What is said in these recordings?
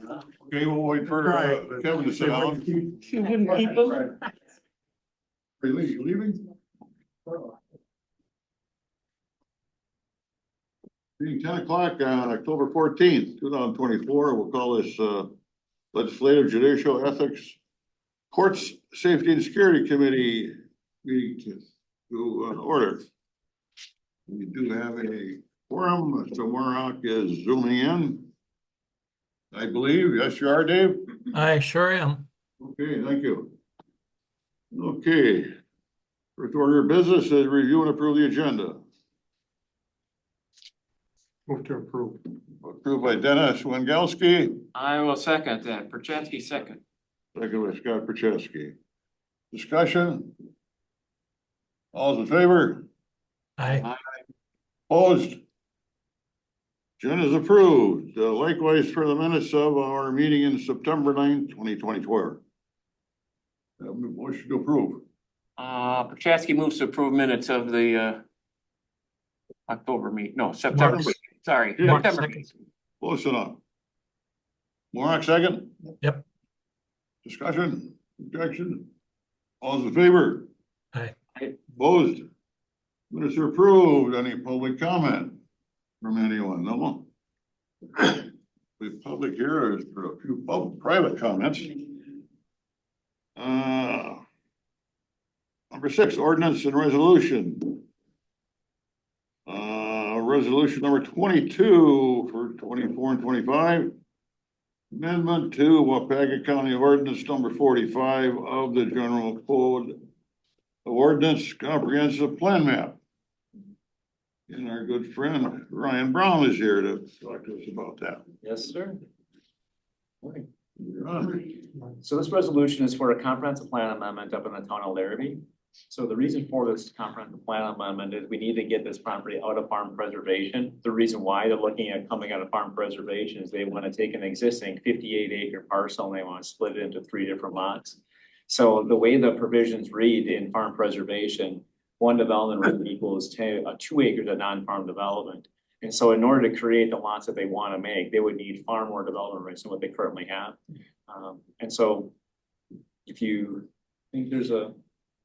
Okay, we'll wait for Kevin to sit down. Are you leaving? Being 10 o'clock on October 14th, 2024, we'll call this Legislative Judicial Ethics Courts Safety and Security Committee meeting to order. We do have a quorum. Mr. Morrock is zooming in, I believe. Yes, you are, Dave? I sure am. Okay, thank you. Okay. First order of business is review and approve the agenda. Move to approve. Approved by Dennis Wengelski, I will second that. Perchetsky second. second by Scott Percheski. Discussion? All's in favor? I Opposed? Agenda is approved. Likewise for the minutes of our meeting in September 9th, 2024. Motion to approve. Perchetsky moves to approve minutes of the October meeting, no, September, March. sorry, March September. 2nd. Close enough. Morrock second? Yep. Discussion, objection? All's in favor? Aye. Opposed? Minutes are approved. Any public comment from anyone? No? We public here is for a few private comments. Number 6, ordinance and resolution. Resolution number 22 for 24 and 25. Amendment to Wapaka County Ordinance number 45 of the General Code of Ordinance Comprehensive Plan Map. And our good friend Ryan Brown is here to talk to us about that. Yes, sir. You're on. So this resolution is for a comprehensive plan amendment up in the town of Larrabee. So the reason for this comprehensive plan amendment is we need to get this property out of farm preservation. The reason why they're looking at coming out of farm preservation is they want to take an existing 58-acre parcel and they want to split it into 3 different lots. So the way the provisions read in farm preservation, 1 development right equals 2 acres of non-farm development. And so in order to create the lots that they want to make, they would need far more development rights than what they currently have. And so if you think there's a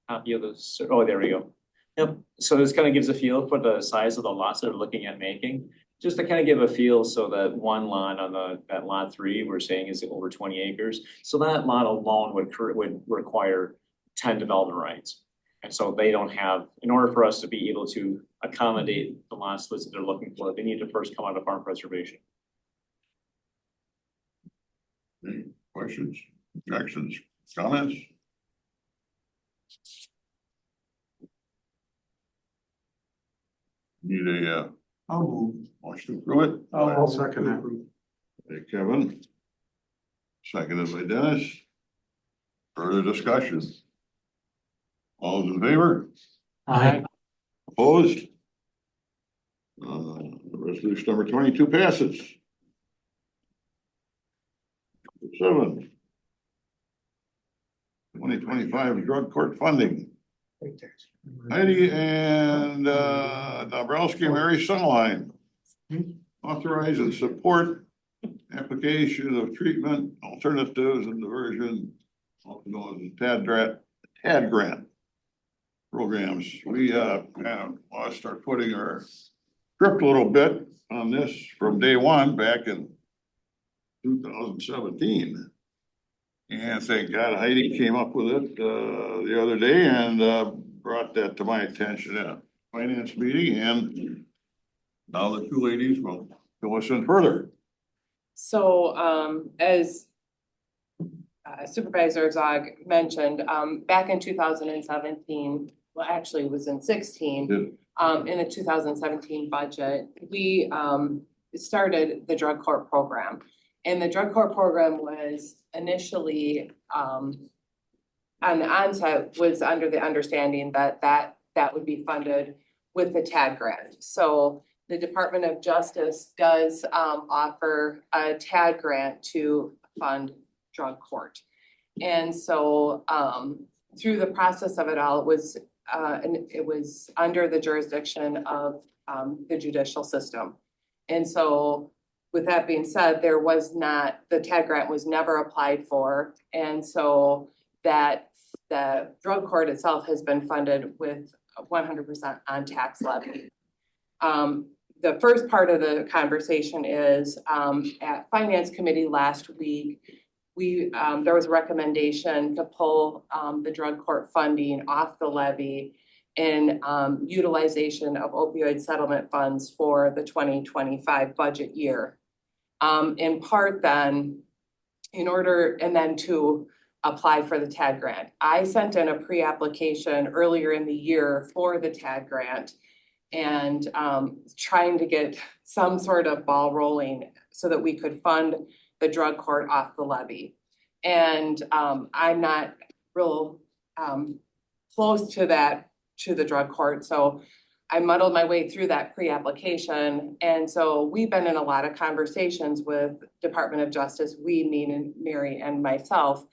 copy of this, oh, there we go. Yep. So this kind of gives a feel for the size of the lots that they're looking at making, just to kind of give a feel. So that one lot on that lot 3 we're saying is over 20 acres. So that lot alone would require 10 development rights. And so they don't have, in order for us to be able to accommodate the lot splits that they're looking for, they need to first come out of farm preservation. Any questions, objections, comments? Need a I'll move. motion to approve it? I'll second that. Hey, Kevin. Seconded by Dennis. Further discussion? All those in favor? Aye. Opposed? Resolution number 22 passes. 7. 2025 drug court funding. Heidi and Dabrowski Mary Sunline. Authorize and support application of treatment alternatives and diversion, also known as TAD grant programs. We kind of want to start putting our script a little bit on this from day one back in 2017. And thank God Heidi came up with it the other day and brought that to my attention at a finance meeting, and now the 2 ladies will fill us in further. So as Supervisor Zog mentioned, back in 2017, well, actually it was in 16, in the 2017 budget, we started the drug court program. And the drug court program was initially, on the onset, was under the understanding that would be funded with the TAD grant. So the Department of Justice does offer a TAD grant to fund drug court. And so through the process of it all, it was under the jurisdiction of the judicial system. And so with that being said, the TAG grant was never applied for. And so that the drug court itself has been funded with 100% on tax levy. The first part of the conversation is, at finance committee last week, there was a recommendation to pull, the drug court funding off the levy in, utilization of opioid settlement funds for the 2025 budget year. In part then, and then to apply for the TAG grant. I sent in a pre-application earlier in the year for the TAG grant and trying to get some sort of ball rolling so that we could fund the drug court off the levy. And I'm not real close to that, to the drug court. So I muddled my way through that pre-application. And so we've been in a lot of conversations with Department of Justice, meaning Mary and myself.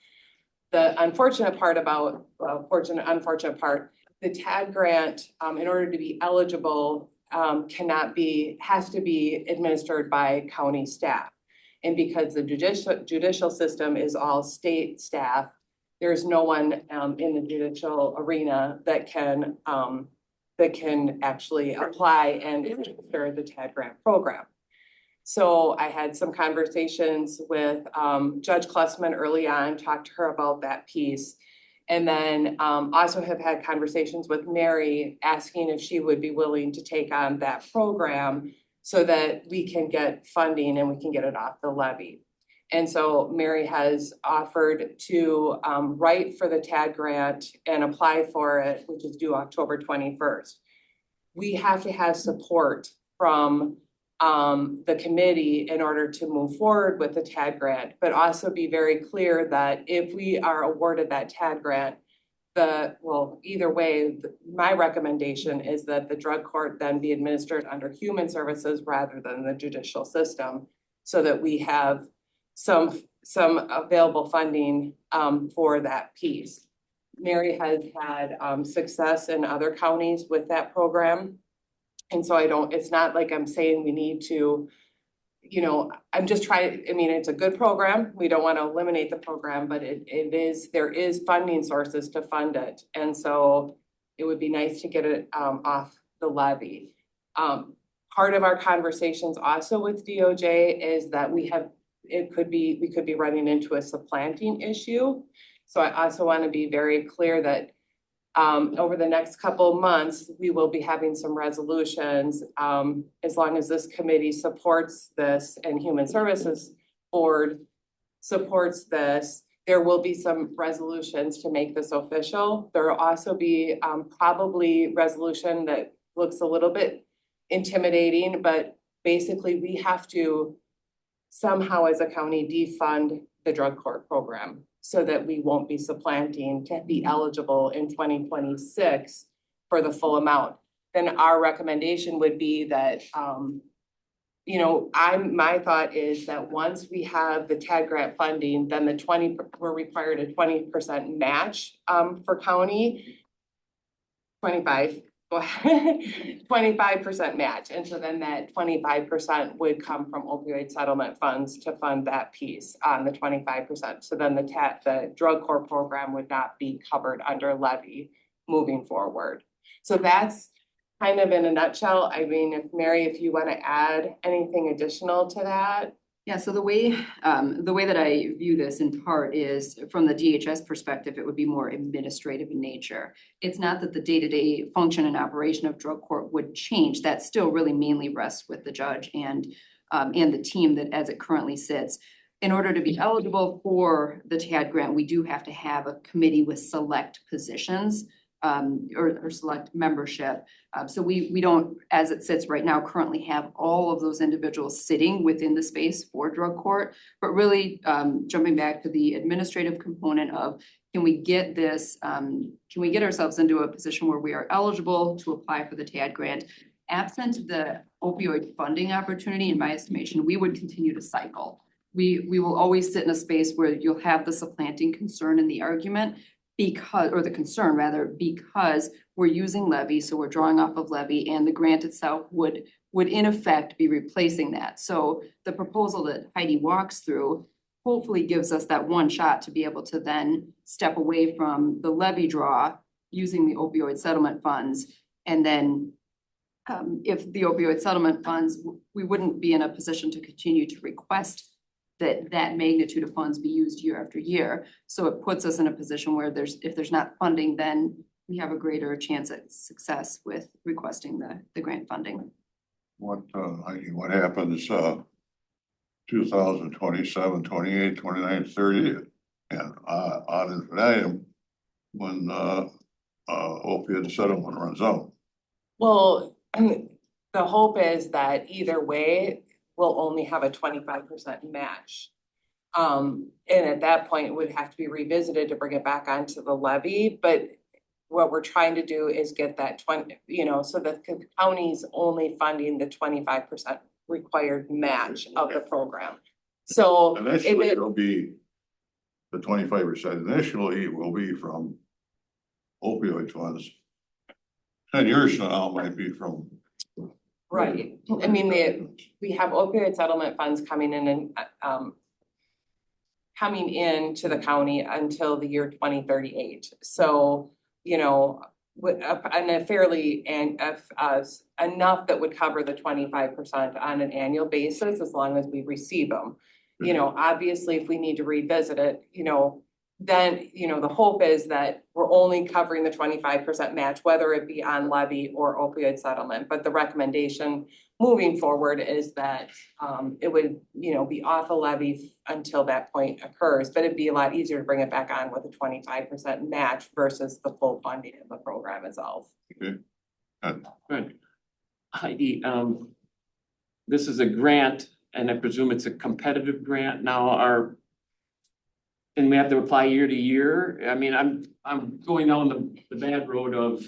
The unfortunate part, the TAG grant, in order to be eligible, has to be administered by county staff. And because the judicial system is all state staff, there's no one in the judicial arena that can actually apply and administer the TAG grant program. So I had some conversations with Judge Klussman early on, talked to her about that piece. And then also have had conversations with Mary asking if she would be willing to take on that program so that we can get funding and we can get it off the levy. And so Mary has offered to write for the TAG grant and apply for it, which is due October 21st. We have to have support from the committee in order to move forward with the TAG grant, but also be very clear that if we are awarded that TAG grant, either way, my recommendation is that the drug court then be administered under human services rather than the judicial system, so that we have some available funding for that piece. Mary has had success in other counties with that program. And so it's not like I'm saying we need to, I'm just trying, it's a good program. We don't want to eliminate the program, but there is funding sources to fund it. And so it would be nice to get it off the levy. Part of our conversations also with DOJ is that we could be running into a supplanting issue. So I also want to be very clear that over the next couple of months, we will be having some resolutions, as long as this committee supports this and Human Services Board supports this. There will be some resolutions to make this official. There will also be probably resolution that looks a little bit intimidating, but basically we have to somehow as a county defund the drug court program, so that we won't be supplanting to be eligible in 2026 for the full amount. Then our recommendation would be that, my thought is that once we have the TAG grant funding, then we're required a 20% match for county, 25% match. And so then that 25% would come from opioid settlement funds to fund that piece on the 25%. So then the drug court program would not be covered under levy moving forward. So that's kind of in a nutshell. Mary, if you want to add anything additional to that. Yeah, so the way that I view this in part is from the DHS perspective, it would be more administrative in nature. It's not that the day-to-day function and operation of drug court would change. That still really mainly rests with the judge and the team that as it currently sits. In order to be eligible for the TAD grant, we do have to have a committee with select positions or select membership. So we don't, as it sits right now, currently have all of those individuals sitting within the space for drug court, but really jumping back to the administrative component of can we get ourselves into a position where we are eligible to apply for the TAD grant? Absent the opioid funding opportunity, in my estimation, we would continue to cycle. We will always sit in a space where you'll have the supplanting concern in the argument, because we're using levy, so we're drawing off of levy, and the grant itself would in effect be replacing that. So the proposal that Heidi walks through hopefully gives us that one shot to be able to then step away from the levy draw using the opioid settlement funds. And then if the opioid settlement funds, we wouldn't be in a position to continue to request that magnitude of funds be used year after year. So it puts us in a position where if there's not funding, then we have a greater chance at success with requesting the grant funding. What happens, 2027, 28, 29, 30, and on infinitum when opioid settlement runs out? Well, the hope is that either way, we'll only have a 25% match. And at that point, it would have to be revisited to bring it back onto the levy, but what we're trying to do is get that 20, so that the county's only funding the 25% required match of the program. So Initially, it'll be the 25% initially will be from opioid funds. 10 years from now, it might be from. right, I mean, we have opioid settlement funds coming in and coming in to the county until the year 2038. So, with a fairly enough that would cover the 25% on an annual basis as long as we receive them. Obviously, if we need to revisit it, then, the hope is that we're only covering the 25% match, whether it be on levy or opioid settlement. But the recommendation moving forward is that it would, be off a levy until that point occurs, but it'd be a lot easier to bring it back on with a 25% match versus the full funding of the program itself. Okay. Good. Heidi, this is a grant, and I presume it's a competitive grant now. And we have to apply year to year. I mean, I'm going down the bad road of,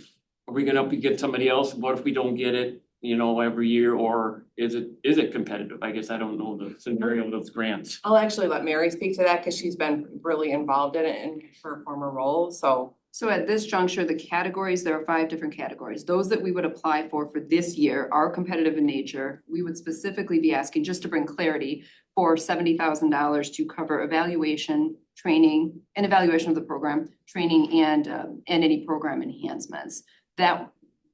are we gonna get somebody else? What if we don't get it, every year, or is it competitive? I guess I don't know the scenario of those grants. I'll actually let Mary speak to that because she's been really involved in it in her former role, so. So at this juncture, the categories, there are 5 different categories. Those that we would apply for this year are competitive in nature. We would specifically be asking, just to bring clarity, for $70,000 to cover evaluation, training, and evaluation of the program, training and any program enhancements.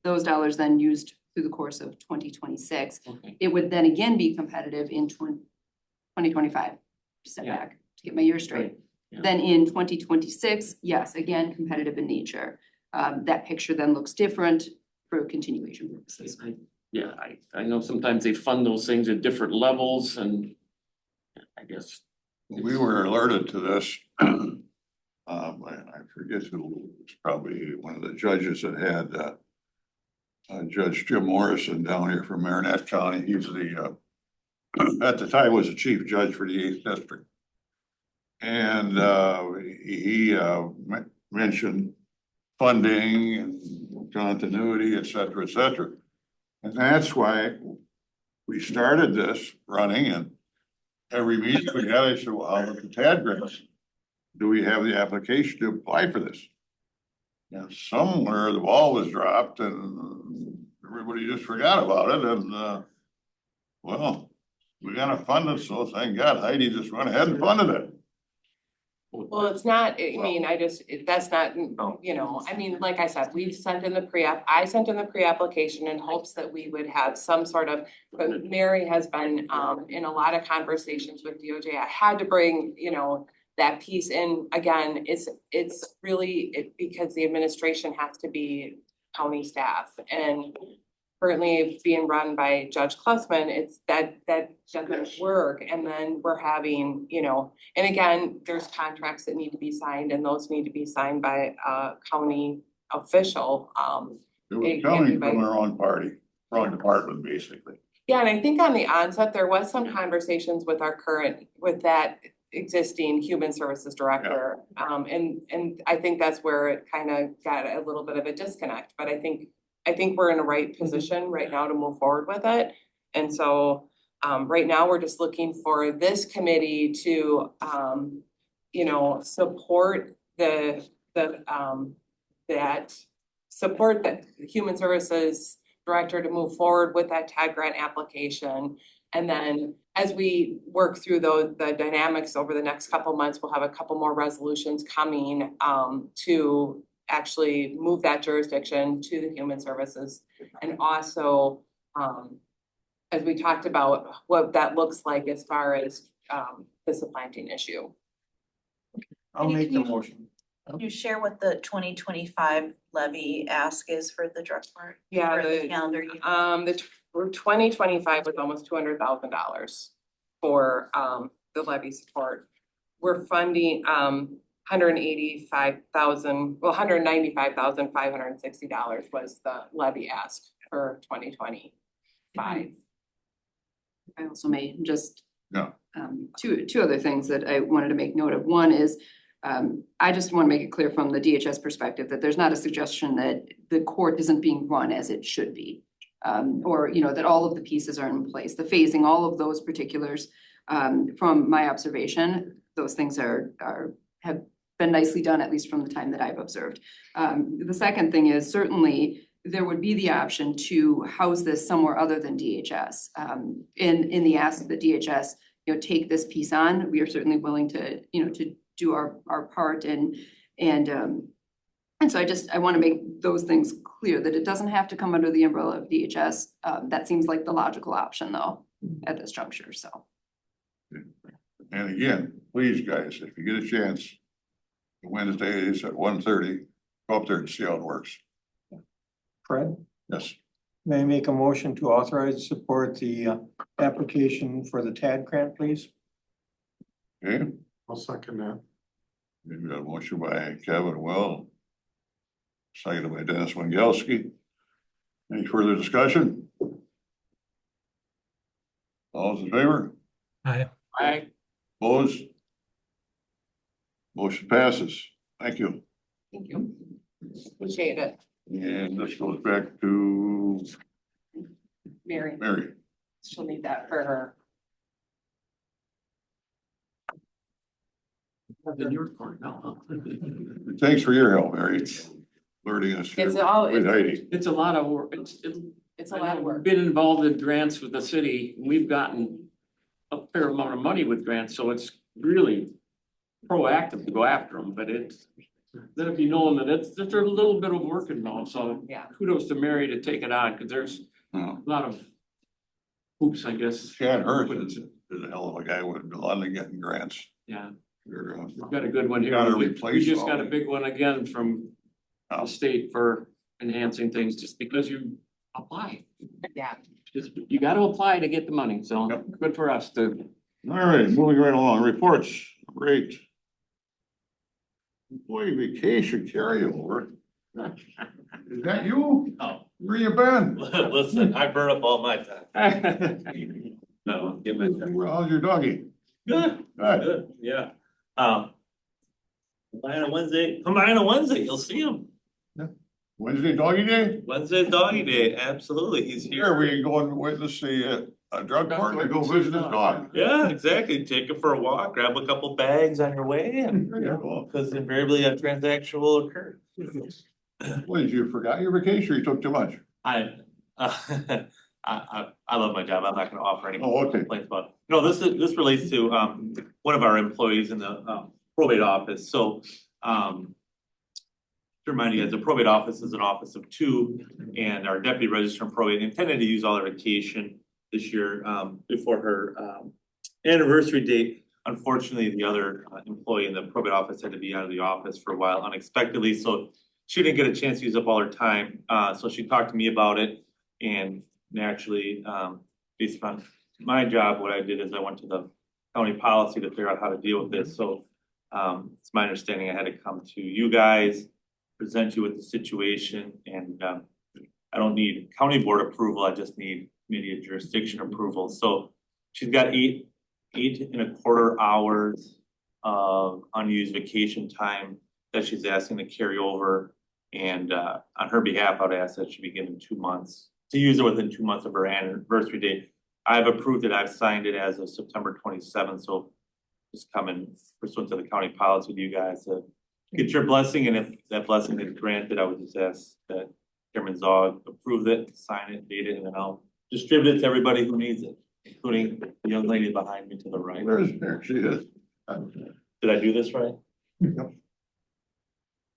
Those dollars then used through the course of 2026. Okay. It would then again be competitive in 2025. Step Yeah. back to get my year straight. Right. Yeah. Then in 2026, yes, again, competitive in nature. That picture then looks different for continuation purposes. I know sometimes they fund those things at different levels, and I guess. We were alerted to this. I forget who, it was probably one of the judges that had Judge Jim Morrison down here from Marinette County. He's at the time was the chief judge for the 8th district. And he mentioned funding and continuity, et cetera, et cetera. And that's why we started this running, and every meeting we had, I said, well, how about the TAD grants? Do we have the application to apply for this? And somewhere the ball was dropped and everybody just forgot about it, and well, we gotta fund it, so thank God Heidi just went ahead and funded it. Well, it's not, that's not, I mean, like I said, we sent in the I sent in the pre-application in hopes that we would have some sort of, but Mary has been in a lot of conversations with DOJ. I had to bring, that piece in. Again, it's really because the administration has to be county staff, and currently it's being run by Judge Klussman. It's that doesn't work. And then we're having, and again, there's contracts that need to be signed, and those need to be signed by a county official. It was coming from our own party, wrong department, basically. Yeah, and I think on the onset, there was some conversations with with that existing human services director. And I think that's where it kind of got a little bit of a disconnect, but I think we're in a right position right now to move forward with it. And so right now we're just looking for this committee to support that support the Human Services Director to move forward with that TAG grant application. And then as we work through the dynamics over the next couple months, we'll have a couple more resolutions coming to actually move that jurisdiction to the Human Services. And also, as we talked about, what that looks like as far as the supplanting issue. I'll make the motion. Can you share what the 2025 levy ask is for the drug court? Yeah, Or the the calendar year? for 2025 was almost $200,000 for the levy support. We're funding $195,560 was the levy ask for 2025. I also may just. Yeah. Two other things that I wanted to make note of. One is, I just want to make it clear from the DHS perspective that there's not a suggestion that the court isn't being run as it should be. Or, that all of the pieces are in place, the phasing, all of those particulars, from my observation, those things have been nicely done, at least from the time that I've observed. The second thing is certainly there would be the option to house this somewhere other than DHS. In the ask that DHS, take this piece on, we are certainly willing to, to do our part and so I want to make those things clear that it doesn't have to come under the umbrella of DHS. That seems like the logical option though, at this juncture, so. And again, please, guys, if you get a chance, Wednesdays at 1:30, go up there and see how it works. Fred, Yes, may I make a motion to authorize and support the application for the TAD grant, please? okay, I'll second that. we got a motion by Kevin Will. Seconded by Dennis Wengelski. Any further discussion? All those in favor? Aye. Opposed? Motion passes. Thank you. Thank you. Appreciate it, And this goes back to Mary. Mary. She'll need that for her. In your court now. Thanks for your help, Mary. Alerting us. It's all, With it's, Heidi. It's a lot of work. it's a lot of work. Been involved in grants with the city. We've gotten a fair amount of money with grants, so it's really proactive to go after them, but it's, let it be known that there's a little bit of work involved, so Yeah. kudos to Mary to take it on, because there's Oh. a lot of hoops, I guess. Chad Hurst is a hell of a guy with London getting grants. Yeah, We're, we've got a good one here. Gotta We replace just all got a the- big one again from Oh. the state for enhancing things, just because you apply. Yeah. Just, you gotta apply to get the money, so Yep. good for us to. All right, moving right along. Reports. Great. Employee vacation carryover. Is that you? Oh, Where you been? listen, I burn up all my time. No, give me. How's your doggy? Good, Good. good, yeah. Come by on a Wednesday, come by on a Wednesday, you'll see him. Wednesday doggy day? Wednesday's doggy day, absolutely, he's Here, here. we can go and witness the drug court and go visit his dog. Yeah, exactly, take him for a walk, grab a couple bags on your way and, Yeah, well, because invariably a transaction will occur. what, did you forgot your vacation or you took too much? I, I love my job, I'm not gonna offer any Oh, okay. complaints about. No, this relates to one of our employees in the probate office, so to remind you guys, the probate office is an office of two, and our deputy register and probate intended to use all their vacation this year before her anniversary date. Unfortunately, the other employee in the probate office had to be out of the office for a while unexpectedly, so she didn't get a chance to use up all her time. So she talked to me about it, and naturally, based upon my job, what I did is I went to the county policy to figure out how to deal with this. So it's my understanding I had to come to you guys, present you with the situation, and I don't need county board approval, I just need immediate jurisdiction approval. So she's got 8.25 hours of unused vacation time that she's asking to carry over. And on her behalf, I'd ask that she be given 2 months to use it within 2 months of her anniversary date. I've approved it, I've signed it as of September 27th, so just coming pursuant to the county policy to you guys to get your blessing, and if that blessing is granted, I would just ask that Chairman Zog approve it, sign it, date it, and then I'll distribute it to everybody who needs it, including the young lady behind me to the right. There she is. Did I do this right?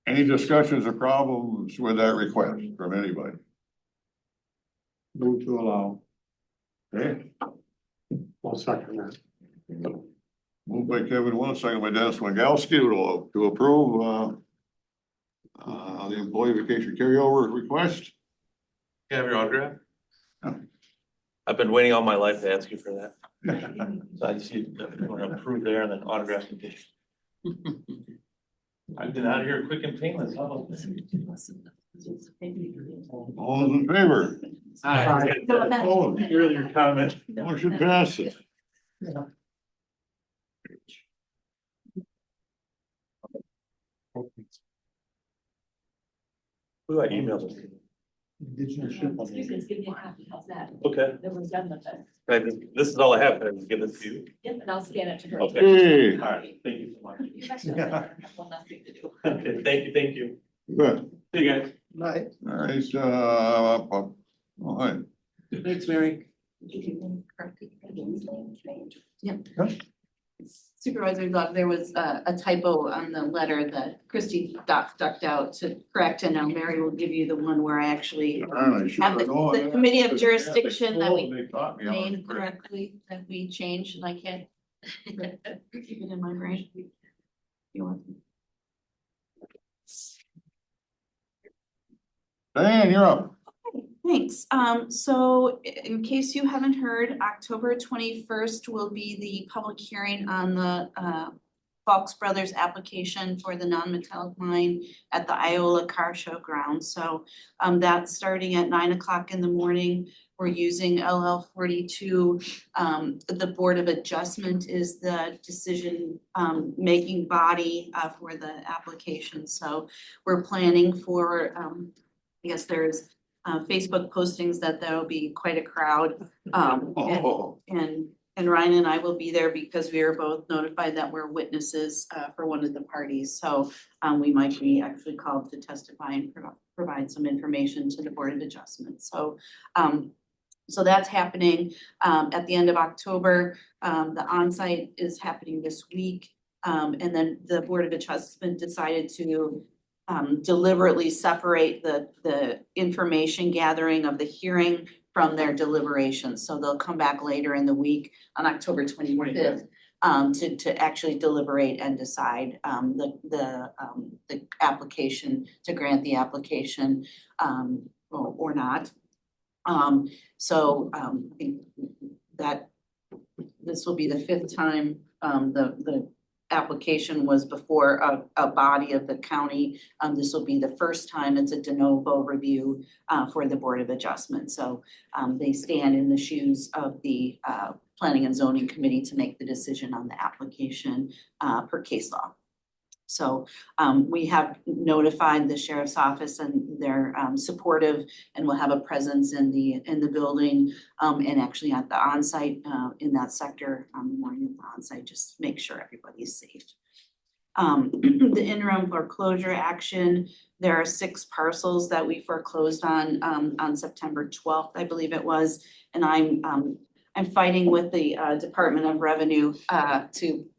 Any discussions or problems with that request from anybody? Move to allow. Okay, I'll second that. moved by Kevin, one second by Dennis Wingalski to approve, the employee vacation carryover request. Can I have your autograph? Yeah. I've been waiting all my life to ask you for that. So I just need to approve there and then autograph it. I've been out of here quick and painless. How about this? All those in favor? Earlier comment. Motion passes. Who I emailed this? Indigenous. Give me a copy, how's that? Okay. Then we're done with it. This is all I have. Can I just give this to you? Yep, and I'll scan it to her. Okay, All right, thank you so much. You guys don't have nothing to do. Okay, thank you. good. See you guys. Night. All right, all right. Thanks, Mary. Yep. Supervisor Love, there was a typo on the letter that Christie ducked out to correct, and now Mary will give you the one where I actually have the committee of jurisdiction that we named correctly, that we changed, and I can't keep it in my brain. You want? Diane, you're up. Thanks. So in case you haven't heard, October 21st will be the public hearing on the Fox Brothers application for the non-metallic line at the Iola Car Show grounds. So that's starting at 9 o'clock in the morning. We're using LL 42. The Board of Adjustment is the decision making body for the application. So we're planning for, I guess there's Facebook postings that there will be quite a crowd. And Ryan and I will be there because we are both notified that we're witnesses for one of the parties. So we might be actually called to testify and provide some information to the Board of Adjustment. So so that's happening at the end of October. The onsite is happening this week. And then the Board of Adjustment decided to deliberately separate the information gathering of the hearing from their deliberations. So they'll come back later in the week on October 25th to actually deliberate and decide the application, to grant the application or not. So I think that this will be the fifth time the application was before a body of the county. This will be the first time it's a de novo review for the Board of Adjustment. So they stand in the shoes of the Planning and Zoning Committee to make the decision on the application per case law. So we have notified the Sheriff's Office and they're supportive, and will have a presence in the building and actually at the onsite in that sector on the morning of the onsite, just make sure everybody's safe. The interim foreclosure action, there are 6 parcels that we foreclosed on September 12th, I believe it was, and I'm fighting with the Department of Revenue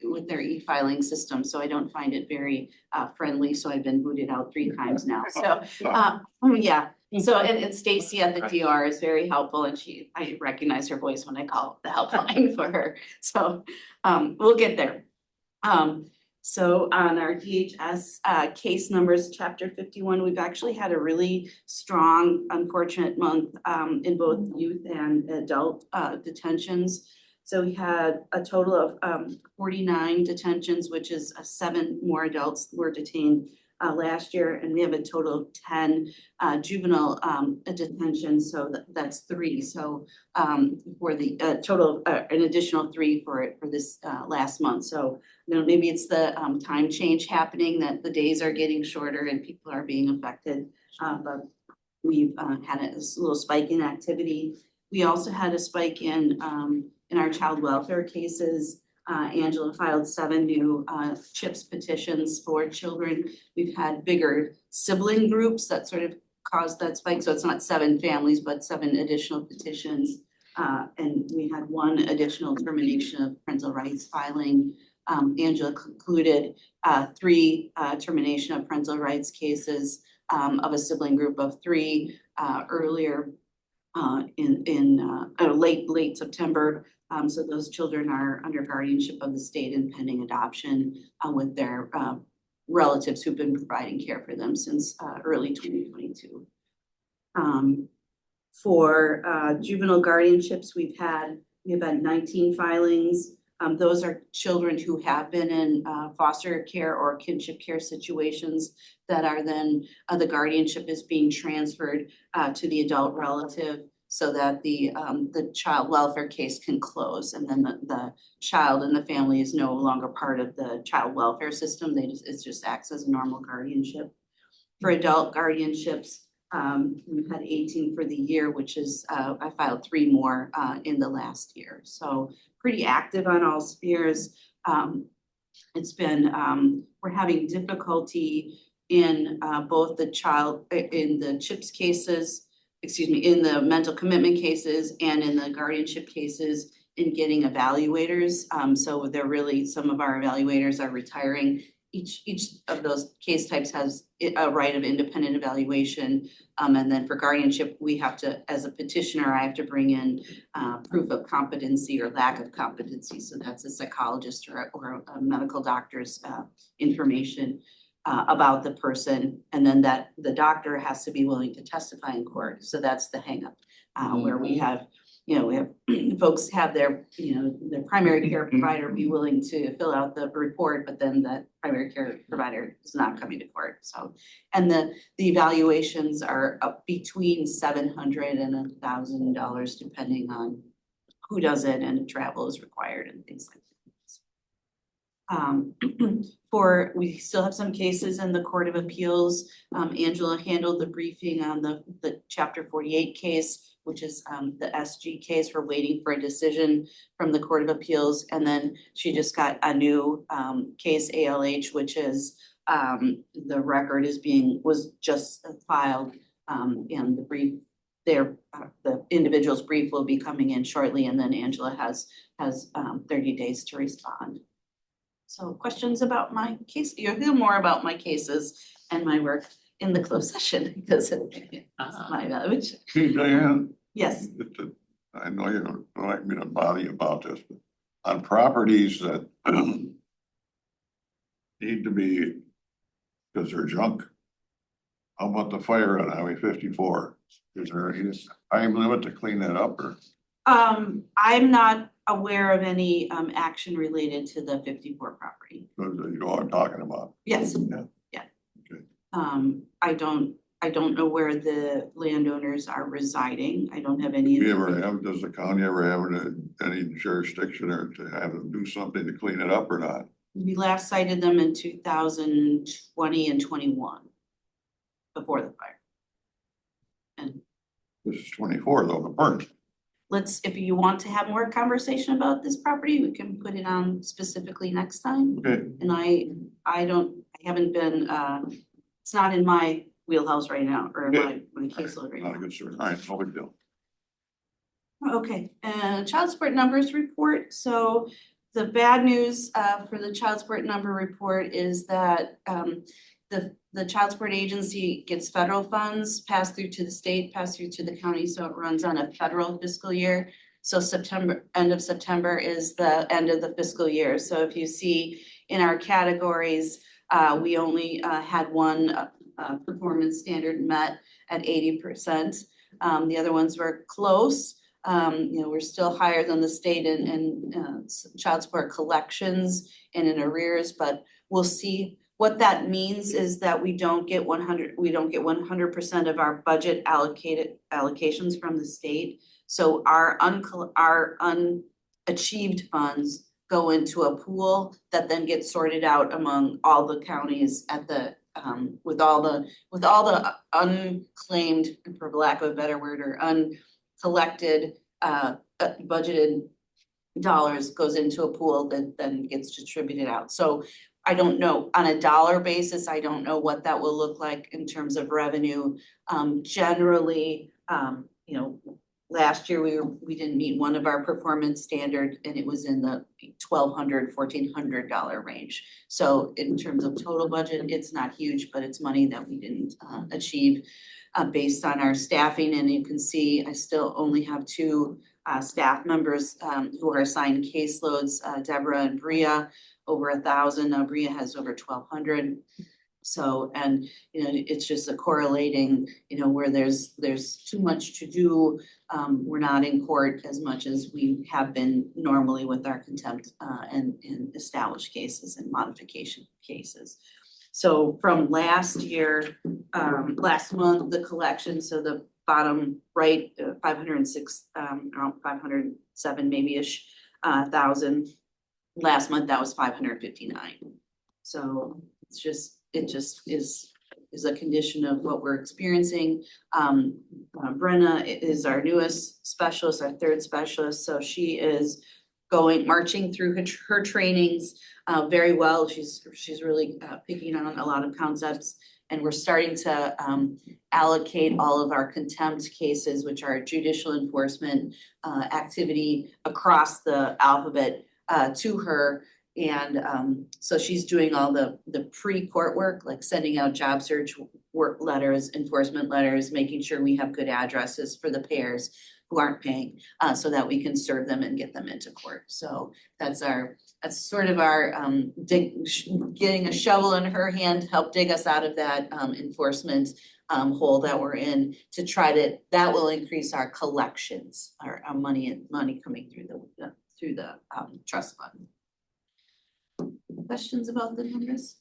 with their e-filing system, so I don't find it very friendly, so I've been booted out 3 times now, so yeah. So and Stacy at the DR is very helpful, and I recognize her voice when I call the helpline for her, so we'll get there. So on our DHS case numbers, chapter 51, we've actually had a really strong, unfortunate month in both youth and adult detentions. So we had a total of 49 detentions, which is 7 more adults were detained last year, and we have a total of 10 juvenile detentions, so that's 3. So for the total of an additional 3 for this last month. So you know, maybe it's the time change happening, that the days are getting shorter and people are being affected. But we've had a little spike in activity. We also had a spike in our child welfare cases. Angela filed 7 new CHIPS petitions for children. We've had bigger sibling groups that sort of caused that spike, so it's not 7 families, but 7 additional petitions. And we had 1 additional termination of parental rights filing. Angela concluded 3 termination of parental rights cases of a sibling group of 3 earlier in late September. So those children are under guardianship of the state and pending adoption with their relatives who've been providing care for them since early 2022. For juvenile guardianships, we've had 19 filings. Those are children who have been in foster care or kinship care situations that are then the guardianship is being transferred to the adult relative so that the child welfare case can close, and then the child and the family is no longer part of the child welfare system. It just acts as a normal guardianship. For adult guardianships, we've had 18 for the year, which is I filed 3 more in the last year. So pretty active on all spheres. It's been we're having difficulty in both the child in the CHIPS cases, in the mental commitment cases and in the guardianship cases in getting evaluators. So they're really, some of our evaluators are retiring. Each of those case types has a right of independent evaluation. And then for guardianship, we have to, as a petitioner, I have to bring in proof of competency or lack of competency. So that's a psychologist or a medical doctor's information about the person. And then that the doctor has to be willing to testify in court. So that's the hangup where we have, we have folks have their, their primary care provider be willing to fill out the report, but then the primary care provider is not coming to court. So, and the evaluations are up between $700 and $1,000 depending on who does it, and travel is required and things like that. We still have some cases in the Court of Appeals. Angela handled the briefing on the Chapter 48 case, which is the SG case. We're waiting for a decision from the Court of Appeals. And then she just got a new case, ALH, which is the record was just filed, and the brief the individual's brief will be coming in shortly, and then Angela has 30 days to respond. So questions about my case? You'll hear more about my cases and my work in the closed session because it's my evaluation. Hey, Diane. Yes. I know you don't like me to bother you about this, but on properties that need to be, because they're junk, how about the fire on Highway 54? Is there any time limit to clean that up, or? I'm not aware of any action related to the 54 property. You know what I'm talking about? Yes. Yeah. Okay. I don't know where the landowners are residing. I don't have any. Does the county ever have any jurisdiction or to have them do something to clean it up or not? We last cited them in 2020 and 21 before the fire. And This is 24 though, the first. if you want to have more conversation about this property, we can put it on specifically next time. Okay. And I haven't been, it's not in my wheelhouse right now, or my caseload right Not a now. good story. All right, no big deal. Okay, child support numbers report. So the bad news for the child support number report is that the child support agency gets federal funds passed through to the state, passed through to the county, so it runs on a federal fiscal year. So end of September is the end of the fiscal year. So if you see in our categories, we only had one performance standard met at 80%. The other ones were close. We're still higher than the state in child support collections and in arrears, but we'll see. What that means is that we don't get 100% of our budget allocations from the state. So our unachieved funds go into a pool that then gets sorted out among all the counties at the with all the unclaimed, for lack of a better word, or uncollected budgeted dollars goes into a pool that then gets distributed out. So I don't know, on a dollar basis, I don't know what that will look like in terms of revenue. Generally, you know, last year we didn't meet one of our performance standard and it was in the $1,200–$1,400 range. So in terms of total budget, it's not huge, but it's money that we didn't achieve based on our staffing. And you can see I still only have two staff members who are assigned caseloads, Deborah and Bria, over 1,000. Now Bria has over 1,200. So, and, you know, it's just a correlating, you know, where there's too much to do. We're not in court as much as we have been normally with our contempt and established cases and modification cases. So from last year, last month, the collection, so the bottom right, 506, around 507 maybe-ish thousand. Last month, that was 559. So it just is a condition of what we're experiencing. Brenna is our newest specialist, our third specialist, so she is marching through her trainings very well. She's really picking on a lot of concepts, and we're starting to allocate all of our contempt cases, which are judicial enforcement activity across the alphabet to her. And so she's doing all the pre-court work, like sending out job search work letters, enforcement letters, making sure we have good addresses for the payers who aren't paying, so that we can serve them and get them into court. So that's sort of our getting a shovel in her hand to help dig us out of that enforcement hole that we're in, to try that will increase our collections, our money coming through the trust fund. Questions about the numbers?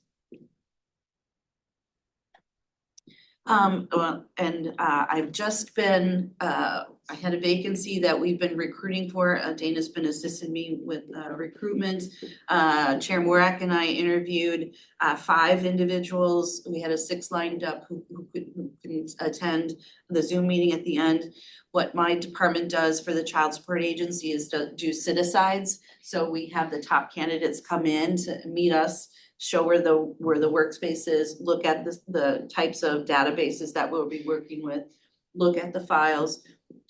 Well, and I've just been, I had a vacancy that we've been recruiting for. Dana's been assisting me with recruitment. Chair Morak and I interviewed 5 individuals. We had a 6 lined up who couldn't attend the Zoom meeting at the end. What my department does for the Child Support Agency is to do sit-asides. So we have the top candidates come in to meet us, show where the workspace is, look at the types of databases that we'll be working with, look at the files,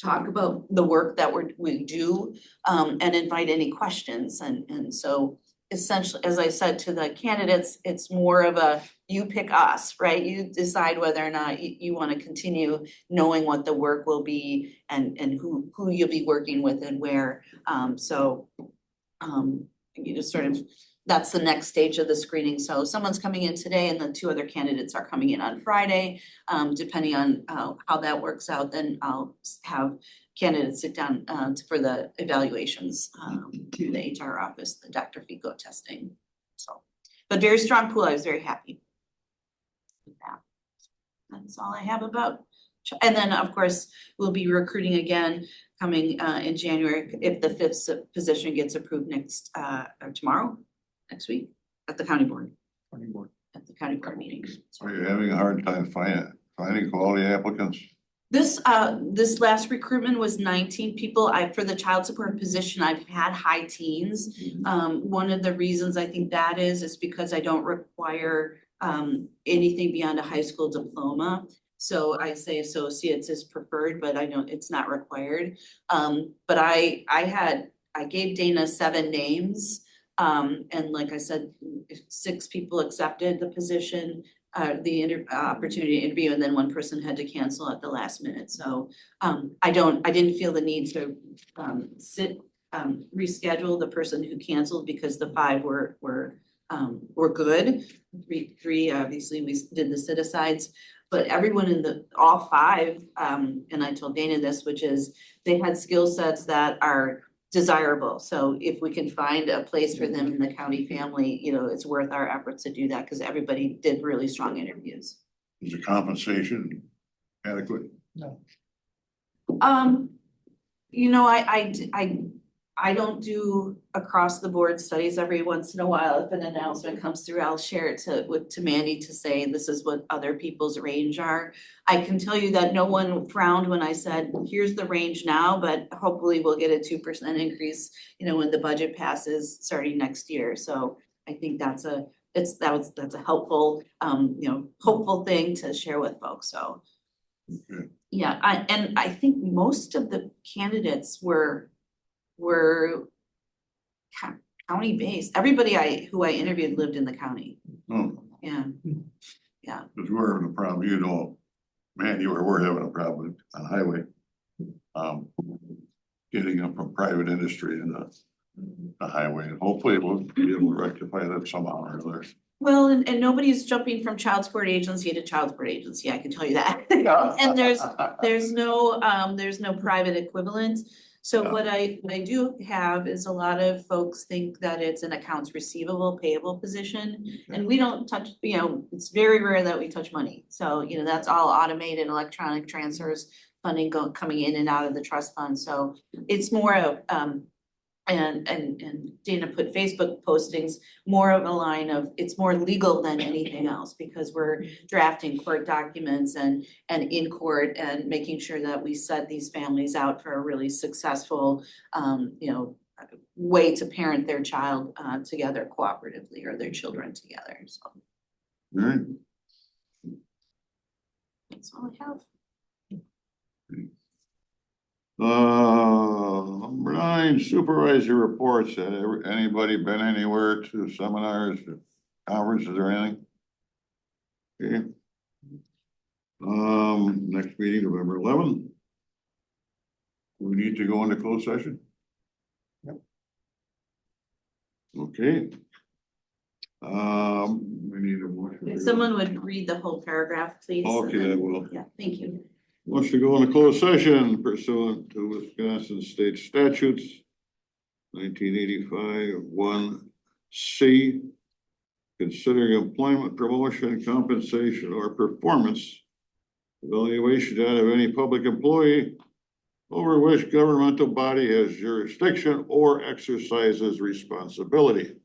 talk about the work that we do, and invite any questions. And so essentially, as I said to the candidates, it's more of a, you pick us, right? You decide whether or not you want to continue knowing what the work will be and who you'll be working with and where. You just sort of, that's the next stage of the screening. So someone's coming in today and the 2 other candidates are coming in on Friday. Depending on how that works out, then I'll have candidates sit down for the evaluations through the HR office, the Dr. Fico testing. So, but very strong pool. I was very happy with that. That's all I have about. And then, of course, we'll be recruiting again coming in January if the 5th position gets approved next next week at the county board. At the county board meeting. Are you having a hard time finding quality applicants? This last recruitment was 19 people. For the child support position, I've had high teens. One of the reasons I think that is because I don't require anything beyond a high school diploma. So I say associates is preferred, but I know it's not required. But I gave Dana 7 names. And like I said, 6 people accepted the position, the opportunity to interview, and then 1 person had to cancel at the last minute. So I didn't feel the need to reschedule the person who canceled because the 5 were good. 3 obviously we did the sit-asides, but everyone in all 5, and I told Dana this, which is they had skill sets that are desirable. So if we can find a place for them in the county family, you know, it's worth our efforts to do that because everybody did really strong interviews. Is the compensation adequate? You know, I I don't do across the board studies. Every once in a while, if an announcement comes through, I'll share it to Mandy to say this is what other people's range are. I can tell you that no one frowned when I said, here's the range now, but hopefully we'll get a 2% increase, when the budget passes starting next year. So I think that's a helpful, hopeful thing to share with folks, so. Okay. Yeah, I think most of the candidates were county based. Everybody who I interviewed lived in the county. Oh, Yeah, because we're having a problem, man, we're having a problem on highway. Getting them from private industry into the highway, and hopefully we'll be able to rectify that somehow or other. well, and nobody's jumping from child support agency to child support agency, I can tell you that. And there's no private equivalent. So Yeah. what I do have is a lot of folks think that it's an accounts receivable payable position. And we don't touch, it's very rare that we touch money. So, that's all automated electronic transfers, funding coming in and out of the trust fund. So it's more of, and Dana put Facebook postings, more of a line of, it's more legal than anything else, because we're drafting court documents and in court and making sure that we set these families out for a really successful, way to parent their child together cooperatively, or their children together, so All right. that's all I have. Number 9, supervisor reports. Anybody been anywhere to seminars, conferences or anything? Okay. Next meeting, November 11th. We need to go into closed session? Yep. Okay. We need a motion. If someone would read the whole paragraph, please. and Okay, I then- will. Yeah, thank you. Wants to go into closed session pursuant to Wisconsin State Statutes 1985 1C. Considering employment, promotion, compensation, or performance evaluation data of any public employee over which governmental body has jurisdiction or exercises responsibility.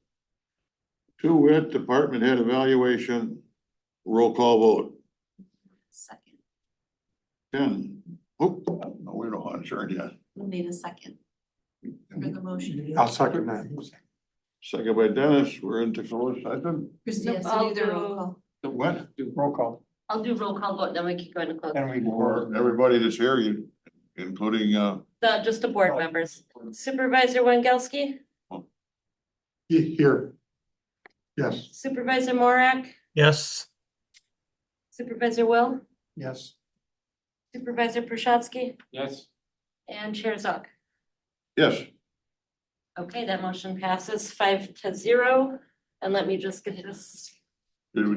To wit, department head evaluation, roll call vote. Second, 10. Oh, no, we don't want to adjourn yet. we'll need a second for the motion. I'll second that. Second by Dennis, we're into closed session. Christie has to do the roll call. What? Roll call. I'll do roll call vote, then we can go into close. And we For everybody that's here, including, Just the board members. Supervisor Wengelski, here. Yes. Supervisor Morak, Yes. Supervisor Will, Yes. Supervisor Proshadski, Yes. and Chair Zuck. yes. Okay, that motion passes 5-0. And let me just get this. Did we